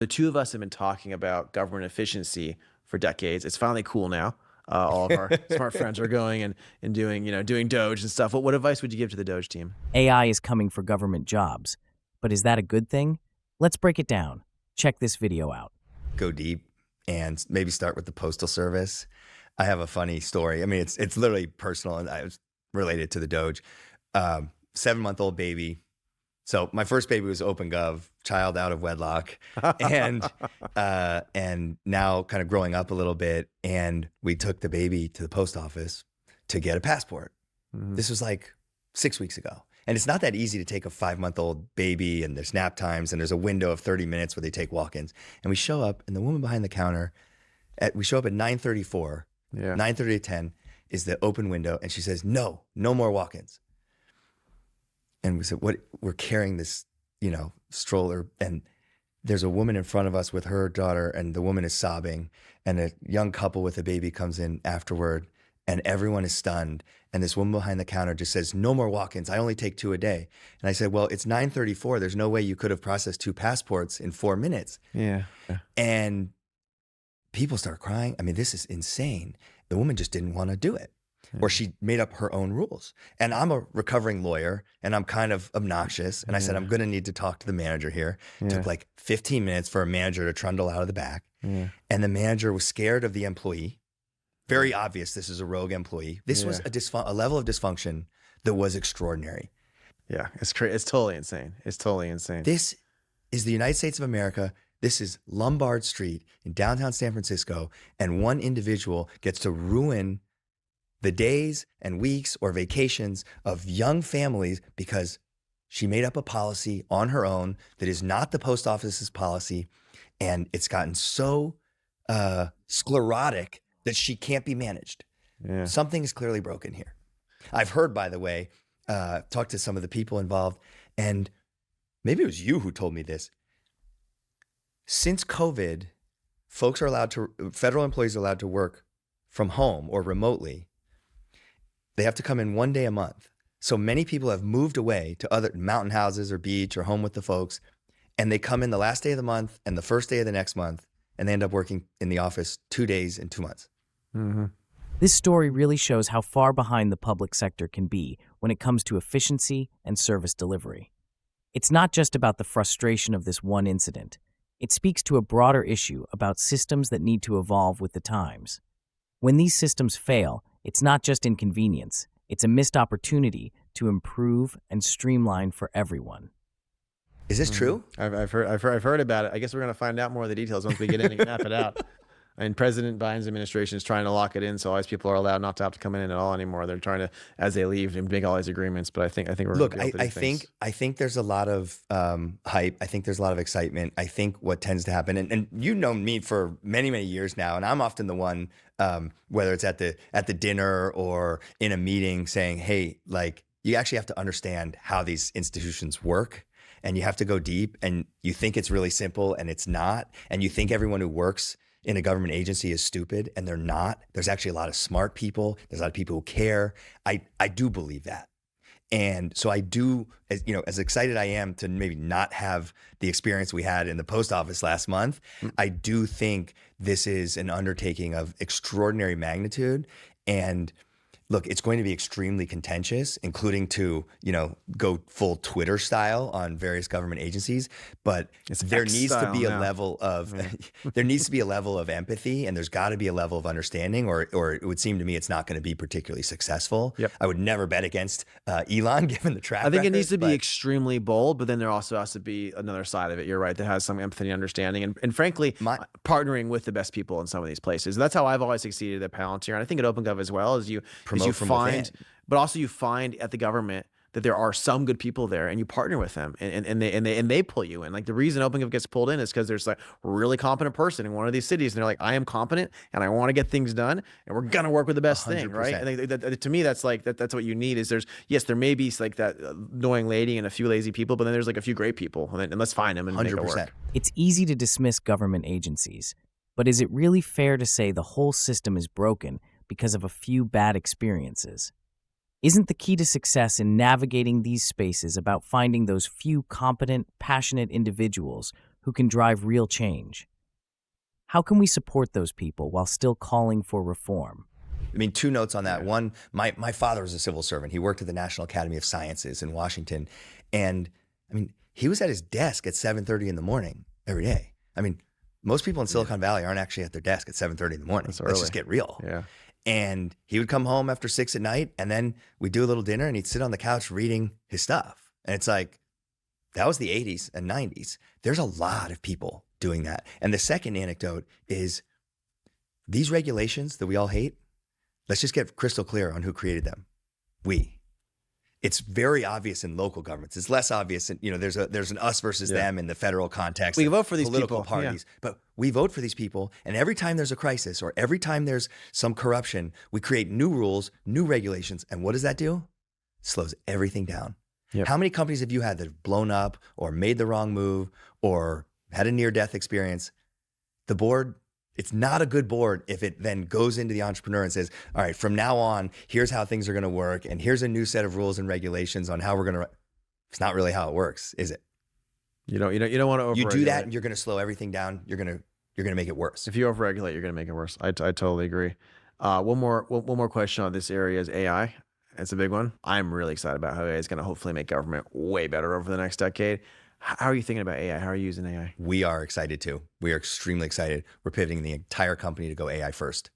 The two of us have been talking about government efficiency for decades. It's finally cool now. All of our smart friends are going and doing, doing Doge and stuff. What advice would you give to the Doge team? AI is coming for government jobs. But is that a good thing? Let's break it down. Check this video out. Go deep and maybe start with the Postal Service. I have a funny story. I mean, it's literally personal, and I was related to the Doge. 7-month-old baby. So my first baby was OpenGov, child out of wedlock, and now kind of growing up a little bit. And we took the baby to the post office to get a passport. Mm-hmm. This was like 6 weeks ago. And it's not that easy to take a 5-month-old baby, and there's nap times, and there's a window of 30 minutes where they take walk-ins. And we show up, and the woman behind the counter, we show up at 9:34. Yeah. 9:30 to 10 is the open window, and she says, no more walk-ins. And we said, what? We're carrying this, stroller, and there's a woman in front of us with her daughter, and the woman is sobbing, and a young couple with a baby comes in afterward, and everyone is stunned. And this woman behind the counter just says, no more walk-ins. I only take 2 a day. And I said, well, it's 9:34. There's no way you could have processed 2 passports in 4 minutes. Yeah. And people start crying. I mean, this is insane. The woman just didn't want to do it. Or she made up her own rules. And I'm a recovering lawyer, and I'm kind of obnoxious. And I said, I'm going to need to talk to the manager here. It took like 15 minutes for a manager to trundle out of the back. Yeah. And the manager was scared of the employee. Very obvious this is a rogue employee. This was a level of dysfunction that was extraordinary. Yeah, it's crazy. It's totally insane. It's totally insane. This is the United States of America. This is Lombard Street in downtown San Francisco. And one individual gets to ruin the days and weeks or vacations of young families because she made up a policy on her own that is not the post office's policy. And it's gotten so sclerotic that she can't be managed. Yeah. Something is clearly broken here. I've heard, by the way, talked to some of the people involved, and maybe it was you who told me this. Since COVID, federal employees are allowed to work from home or remotely. They have to come in 1 day a month. So many people have moved away to other mountain houses or beach or home with the folks, and they come in the last day of the month and the first day of the next month, and they end up working in the office 2 days in 2 months. Mm-hmm. This story really shows how far behind the public sector can be when it comes to efficiency and service delivery. It's not just about the frustration of this one incident. It speaks to a broader issue about systems that need to evolve with the times. When these systems fail, it's not just inconvenience, it's a missed opportunity to improve and streamline for everyone. Is this true? I've heard about it. I guess we're going to find out more of the details once we get in and map it out. I mean, President Biden's administration is trying to lock it in, so all these people are allowed not to have to come in at all anymore. They're trying to, as they leave, and make all these agreements. But I think we're look. Gonna be able to do things. I think there's a lot of hype. I think there's a lot of excitement. I think what tends to happen, and you've known me for many years now, and I'm often the one, whether it's at the dinner or in a meeting, saying, "Hey, like you actually have to understand how these institutions work." And you have to go deep, and you think it's really simple, and it's not. And you think everyone who works in a government agency is stupid, and they're not. There's actually a lot of smart people. There's a lot of people who care. I do believe that. And so I do, as excited I am to maybe not have the experience we had in the post office last month, I do think this is an undertaking of extraordinary magnitude. And look, it's going to be extremely contentious, including to, go full Twitter style on various government agencies. But there needs to be a level of there needs to be a level of empathy, and there's got to be a level of understanding, or it would seem to me it's not going to be particularly successful. Yep. I would never bet against Elon, given the track record. I think it needs to be extremely bold, but then there also has to be another side of it. You're right, that has some empathy and understanding, and frankly, partnering with the best people in some of these places. That's how I've always succeeded at Palantir, and I think at OpenGov as well. Is you find, but also you find at the government that there are some good people there, and you partner with them, and they pull you in. Like the reason OpenGov gets pulled in is because there's like a really competent person in one of these cities, and they're like, I am competent, and I want to get things done, and we're gonna work with the best 100%. Thing, right? And to me, that's what you need. Is there may be like that annoying lady and a few lazy people, but then there's like a few great people, and let's find them and 100%. Make it work. It's easy to dismiss government agencies, but is it really fair to say the whole system is broken because of a few bad experiences? Isn't the key to success in navigating these spaces about finding those few competent, passionate individuals who can drive real change. How can we support those people while still calling for reform? I mean, 2 notes on that. One, my father was a civil servant. He worked at the National Academy of Sciences in Washington. And I mean, he was at his desk at 7:30 in the morning every day. I mean, most people in Silicon Valley aren't actually at their desk at 7:30 in the morning. Let's just get real. Yeah. And he would come home after 6 at night, and then we'd do a little dinner and he'd sit on the couch reading his stuff. And it's like, that was the 80s and 90s. There's a lot of people doing that. And the second anecdote is these regulations that we all hate, let's just get crystal clear on who created them. We. It's very obvious in local governments. It's less obvious in, there's an us versus them in the federal context. We vote for these political people. parties, but we vote for these people. And every time there's a crisis or every time there's some corruption, we create new rules, new regulations. And what does that do? Slows everything down. Yep. How many companies have you had that have blown up or made the wrong move or had a near-death experience? The board, it's not a good board if it then goes into the entrepreneur and says, all right, from now on, here's how things are going to work. And here's a new set of rules and regulations on how we're going to, it's not really how it works, is it? You don't want to overregulate. You do that and you're going to slow everything down. You're going to make it worse. If you overregulate, you're going to make it worse. I totally agree. One more question on this area is AI. It's a big one. I'm really excited about how AI is going to hopefully make government way better over the next decade. How are you thinking about AI? How are you using AI? We are excited too. We are extremely excited. We're pivoting the entire company to go AI first.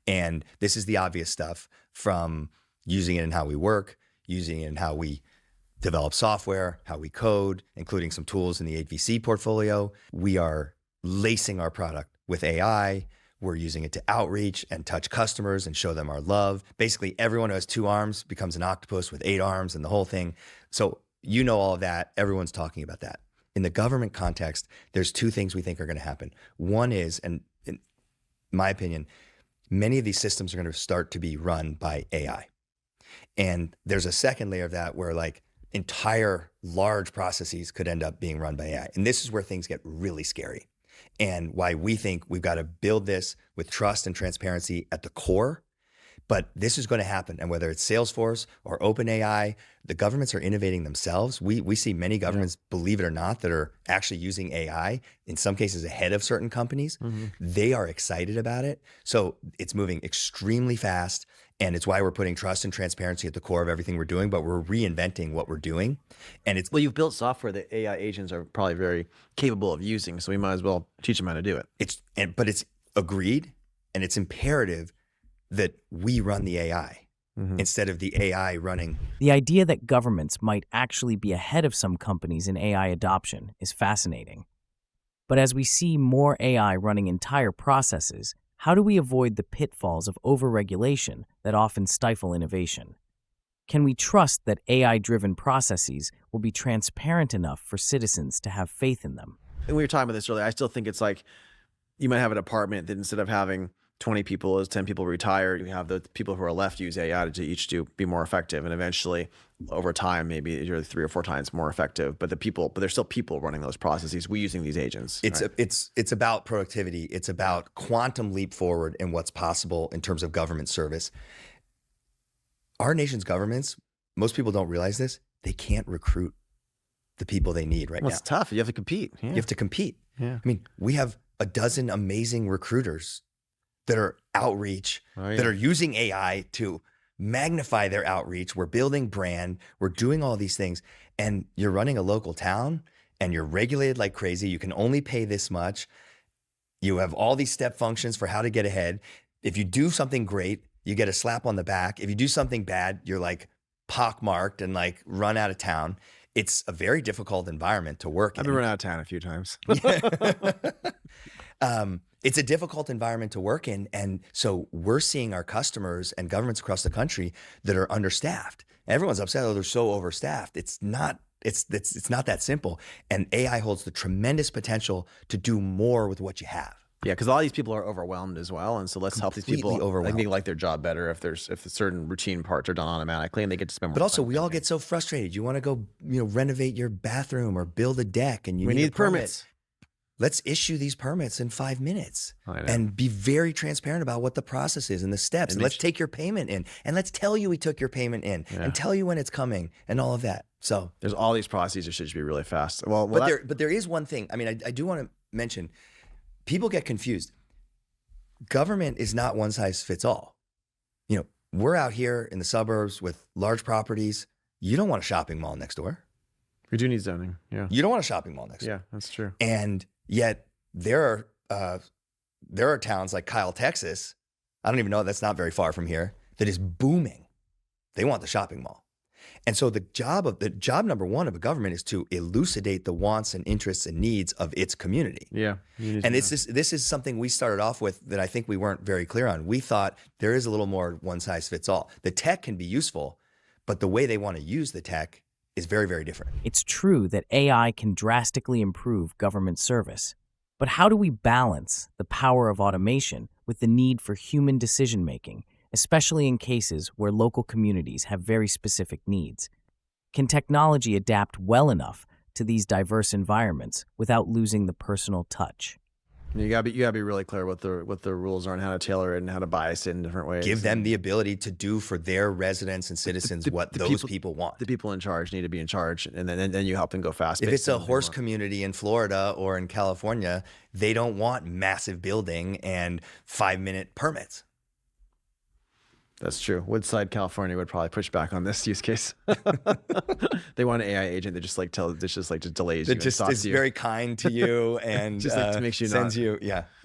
And this is the obvious stuff, from using it in how we work, using it in how we develop software, how we code, including some tools in the 8VC portfolio. We are lacing our product with AI. We're using it to outreach and touch customers and show them our love. Basically, everyone who has 2 arms becomes an octopus with 8 arms and the whole thing. So all of that. Everyone's talking about that. In the government context, there's 2 things we think are going to happen. One is, and in my opinion, many of these systems are going to start to be run by AI. And there's a second layer of that where like entire large processes could end up being run by AI. And this is where things get really scary. And why we think we've got to build this with trust and transparency at the core. But this is going to happen. And whether it's Salesforce or OpenAI, the governments are innovating themselves. We see many governments, believe it or not, that are actually using AI, in some cases ahead of certain companies. They are excited about it. So it's moving extremely fast. And it's why we're putting trust and transparency at the core of everything we're doing, but we're reinventing what we're doing. And it's— Well, you've built software that AI agents are probably very capable of using, so we might as well teach them how to do it. But it's agreed, and it's imperative that we run the AI instead of the AI running. The idea that governments might actually be ahead of some companies in AI adoption is fascinating. But as we see more AI running entire processes, how do we avoid the pitfalls of overregulation that often stifle innovation? Can we trust that AI-driven processes will be transparent enough for citizens to have faith in them? And we were talking about this earlier. I still think it's like you might have a department that instead of having 20 people, as 10 people retire, you have the people who are left use AI to each be more effective, and eventually, over time, maybe you're 3 or 4 times more effective. But there's still people running those processes. We're using these agents. It's about productivity. It's about quantum leap forward in what's possible in terms of government service. Our nation's governments, most people don't realize this, they can't recruit the people they need right now. It's tough. You have to compete. Yeah. You have to compete. Yeah. I mean, we have a dozen amazing recruiters that are outreach, that are using AI to magnify their outreach. We're building brand. We're doing all these things. And you're running a local town and you're regulated like crazy. You can only pay this much. You have all these step functions for how to get ahead. If you do something great, you get a slap on the back. If you do something bad, you're like pockmarked and like run out of town. It's a very difficult environment to work in. I've been run out of town a few times. It's a difficult environment to work in. And so we're seeing our customers and governments across the country that are understaffed. Everyone's upset, oh, they're so overstaffed. It's not that simple. And AI holds the tremendous potential to do more with what you have. Yeah, because a lot of these people are overwhelmed as well, and so let's help these people like their job better if certain routine parts are done automatically and they get to spend more. But also, we all get so frustrated. You want to go, renovate your bathroom or build a deck, and we need permits. let's issue these permits in 5 minutes I know. and be very transparent about what the process is and the steps. And let's take your payment in, and let's tell you we took your payment in, and tell you when it's coming and all of that. So there's all these processes that should just be really fast. But there is one thing. I mean, I do want to mention, people get confused. Government is not one size fits all. You know, we're out here in the suburbs with large properties. You don't want a shopping mall next door. We do need zoning. Yeah. You don't want a shopping mall next door. Yeah, that's true. And yet there are towns like Kyle, Texas. I don't even know, that's not very far from here, that is booming. They want the shopping mall. And so the job number one of a government is to elucidate the wants and interests and needs of its community. Yeah. And this is something we started off with that I think we weren't very clear on. We thought there is a little more one size fits all. The tech can be useful, but the way they want to use the tech is very, very different. It's true that AI can drastically improve government service. But how do we balance the power of automation with the need for human decision-making, especially in cases where local communities have very specific needs? Can technology adapt well enough to these diverse environments without losing the personal touch? You gotta be really clear what the rules are and how to tailor it and how to bias it in different ways. Give them the ability to do for their residents and citizens what those people want. The people in charge need to be in charge, and then you help them go fast. If it's a horse community in Florida or in California, they don't want massive building and 5-minute permits. That's true. Woodside, California would probably push back on this use case. They want an AI agent that just delays you. It just is very kind to you and just makes you sends you,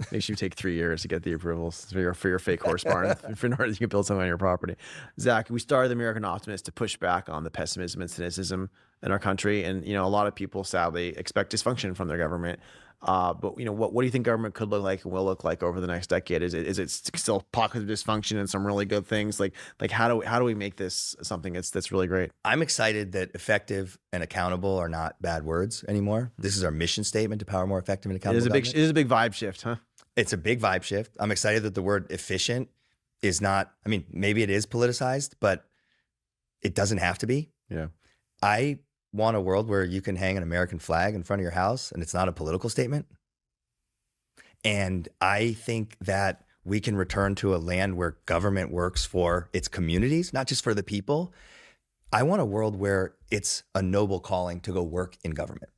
makes you take 3 years to get the approvals for your fake horse barn in order you can build something on your property. Zach, we started the American Optimist to push back on the pessimism and cynicism in our country, and a lot of people sadly expect dysfunction from their government. But what do you think government could look like and will look like over the next decade? Is it still pockets of dysfunction and some really good things? Like how do we make this something that's really great? I'm excited that effective and accountable are not bad words anymore. This is our mission statement to power more effective and accountable government. It is a big vibe shift, huh? It's a big vibe shift. I'm excited that the word efficient is not, I mean, maybe it is politicized, but it doesn't have to be. Yeah. I want a world where you can hang an American flag in front of your house and it's not a political statement. And I think that we can return to a land where government works for its communities, not just for the people. I want a world where it's a noble calling to go work in government.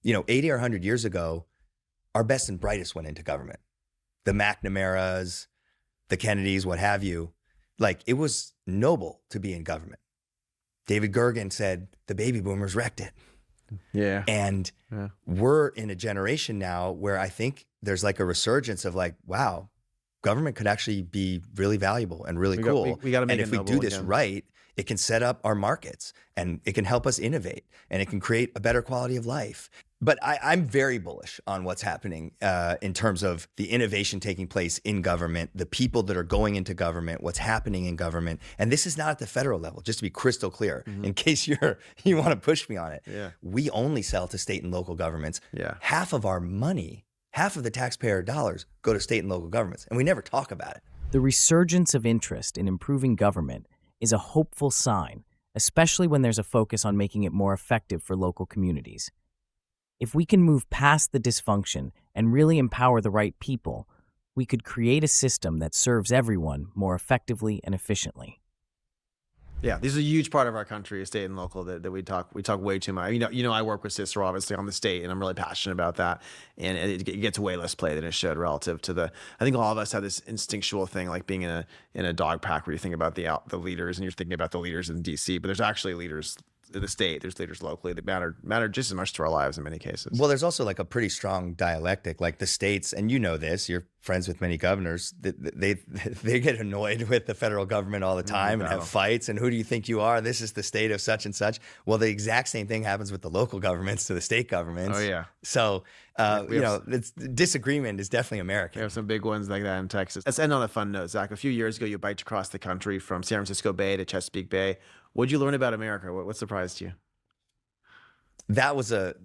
80 or 100 years ago, our best and brightest went into government. The McNamaras, the Kennedys, what have you. Like, it was noble to be in government. David Gergen said, the baby boomers wrecked it. Yeah. And we're in a generation now where I think there's like a resurgence of like, wow, government could actually be really valuable and really cool. We got to make it noble. And if we do this right, it can set up our markets and it can help us innovate and it can create a better quality of life. But I'm very bullish on what's happening in terms of the innovation taking place in government, the people that are going into government, what's happening in government. And this is not at the federal level, just to be crystal clear, in case you want to push me on it. Yeah. We only sell to state and local governments. Yeah. Half of our money, half of the taxpayer dollars go to state and local governments, and we never talk about it. The resurgence of interest in improving government is a hopeful sign, especially when there's a focus on making it more effective for local communities. If we can move past the dysfunction and really empower the right people, we could create a system that serves everyone more effectively and efficiently. Yeah, this is a huge part of our country, state and local, that we talk way too much. I work with Cicero obviously on the state, and I'm really passionate about that. And it gets way less play than it should relative to I think all of us have this instinctual thing, like being in a dog pack where you think about the leaders and you're thinking about the leaders in DC, but there's actually leaders in the state, there's leaders locally that matter just as much to our lives in many cases. Well, there's also like a pretty strong dialectic, like the states, and this, you're friends with many governors, they get annoyed with the federal government all the time and have fights, and who do you think you are? This is the state of such and such. Well, the exact same thing happens with the local governments to the state governments. Oh yeah. So, disagreement is definitely American. We have some big ones like that in Texas. Let's end on a fun note, Zach. A few years ago, you biked across the country from San Francisco Bay to Chesapeake Bay. What'd you learn about America? What surprised you? That was a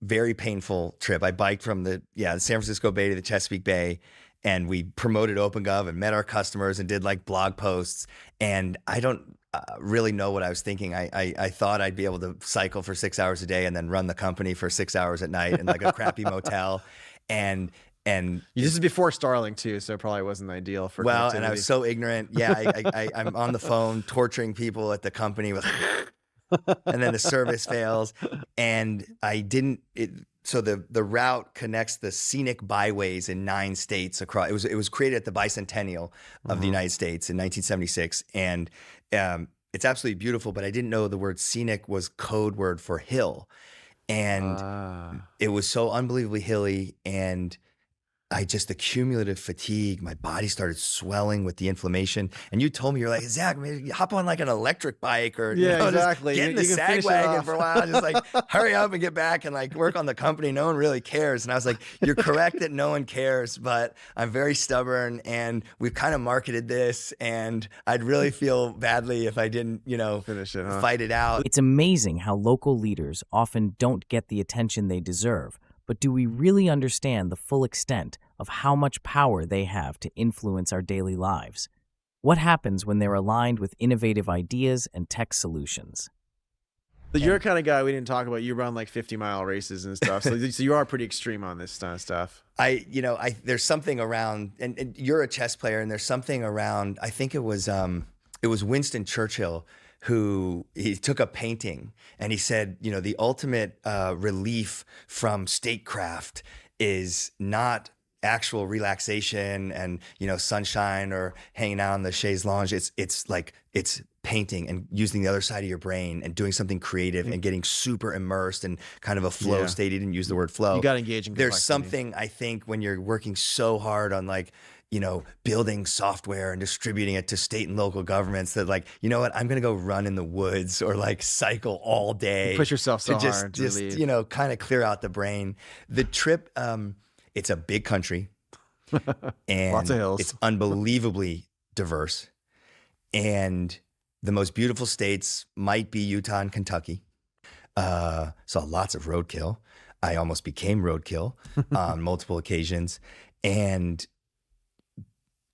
very painful trip. I biked from the San Francisco Bay to the Chesapeake Bay, and we promoted OpenGov and met our customers and did like blog posts. And really know what I was thinking. I thought I'd be able to cycle for 6 hours a day and then run the company for 6 hours at night in like a crappy motel. And this is before Starlink too, so it probably wasn't ideal for well, connectivity. and I was so ignorant. Yeah, I'm on the phone torturing people at the company with, and then the service fails, and I didn't. So the route connects the scenic byways in 9 states across. It was created at the bicentennial of the United States in 1976, and it's absolutely beautiful. But I didn't know the word scenic was code word for hill, and it was so unbelievably hilly, and the cumulative fatigue, my body started swelling with the inflammation. And you told me, you're like, Zach, maybe hop on like an electric bike or exactly. Just get in the sag wagon for a while. Just like hurry up and get back and like work on the company. No one really cares. And I was like, you're correct that no one cares, but I'm very stubborn and we've kind of marketed this and I'd really feel badly if I didn't, finish it, fight it out. It's amazing how local leaders often don't get the attention they deserve. But do we really understand the full extent of how much power they have to influence our daily lives? What happens when they're aligned with innovative ideas and tech solutions? So you're the kind of guy we didn't talk about. You run like 50-mile races and stuff. So you are pretty extreme on this kind of stuff. There's something around, and you're a chess player, and there's something around, I think it was Winston Churchill he took a painting and he said, the ultimate relief from statecraft is not actual relaxation and, sunshine or hanging out on the chaise lounge. It's painting and using the other side of your brain and doing something creative and getting super immersed in kind of a flow state. He didn't use the word flow. You got to engage in complexity. There's something, I think, when you're working so hard on building software and distributing it to state and local governments that I'm going to go run in the woods or cycle all day. You push yourself so to hard to just relieve. kind of clear out the brain. The trip, it's a big country and lots of hills. It's unbelievably diverse. And the most beautiful states might be Utah and Kentucky. Saw lots of roadkill. I almost became roadkill on multiple occasions. And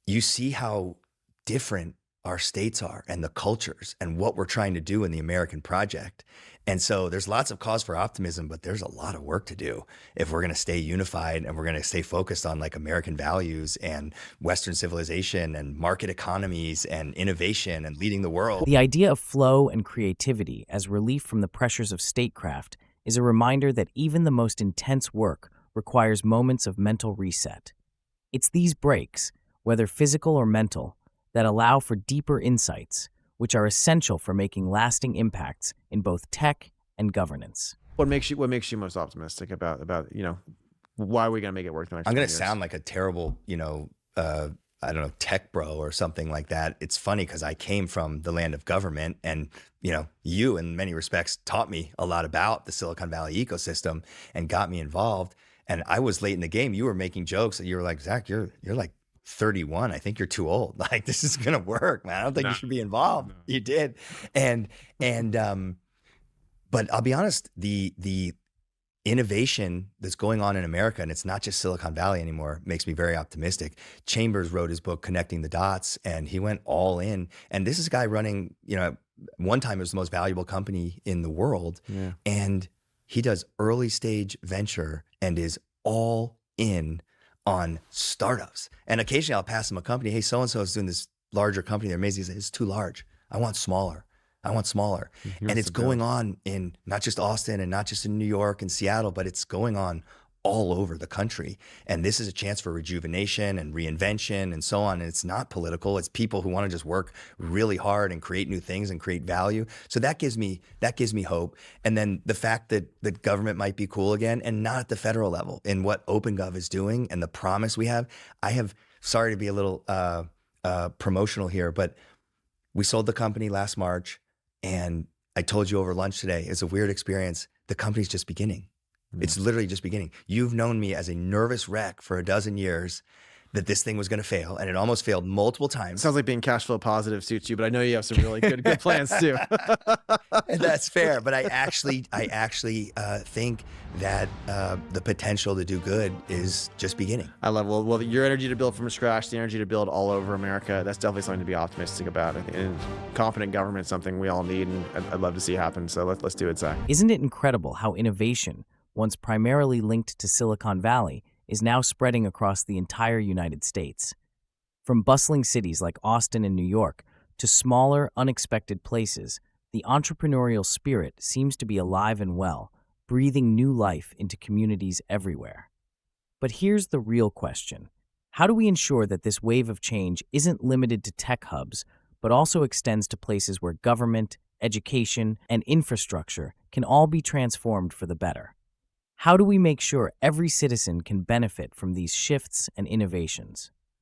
you see how different our states are and the cultures and what we're trying to do in the American project. And so there's lots of cause for optimism, but there's a lot of work to do if we're going to stay unified and we're going to stay focused on American values and Western civilization and market economies and innovation and leading the world. The idea of flow and creativity as relief from the pressures of statecraft is a reminder that even the most intense work requires moments of mental reset. It's these breaks, whether physical or mental, that allow for deeper insights, which are essential for making lasting impacts in both tech and governance. What makes you most optimistic about why are we going to make it work the next I'm going 20 to years? sound like a terrible, I don't know, tech bro or something like that. It's funny because I came from the land of government and, you in many respects taught me a lot about the Silicon Valley ecosystem and got me involved. And I was late in the game. You were making jokes and you were like, Zach, you're like 31. I think you're too old. This is going to work, man. I don't think you should be involved. No. You did. But I'll be honest, the innovation that's going on in America, and it's not just Silicon Valley anymore, makes me very optimistic. Chambers wrote his book, Connecting the Dots, and he went all in. And this is a guy running, one time it was the most valuable company in the world. Yeah. And he does early stage venture and is all in on startups. And occasionally I'll pass him a company. Hey, so-and-so is doing this larger company. They're amazing. He says, it's too large. I want smaller. And it's going on in not just Austin and not just in New York and Seattle, but it's going on all over the country. And this is a chance for rejuvenation and reinvention and so on. And it's not political. It's people who want to just work really hard and create new things and create value. So that gives me hope. And then the fact that the government might be cool again, and not at the federal level, in what OpenGov is doing and the promise we have. Sorry to be a little promotional here, but we sold the company last March. And I told you over lunch today, it's a weird experience. The company's just beginning. It's literally just beginning. You've known me as a nervous wreck for a dozen years. that this thing was going to fail, and it almost failed multiple times. Sounds like being cash flow positive suits you, but I know you have some really good plans too. And that's fair, but I actually think that the potential to do good is just beginning. I love well your energy to build from scratch, the energy to build all over America. That's definitely something to be optimistic about. I think, and competent government is something we all need, and I'd love to see happen. So let's do it, Zach. Isn't it incredible how innovation, once primarily linked to Silicon Valley, is now spreading across the entire United States? From bustling cities like Austin and New York to smaller, unexpected places, the entrepreneurial spirit seems to be alive and well, breathing new life into communities everywhere. But here's the real question. How do we ensure that this wave of change isn't limited to tech hubs, but also extends to places where government, education, and infrastructure can all be transformed for the better? How do we make sure every citizen can benefit from these shifts and innovations?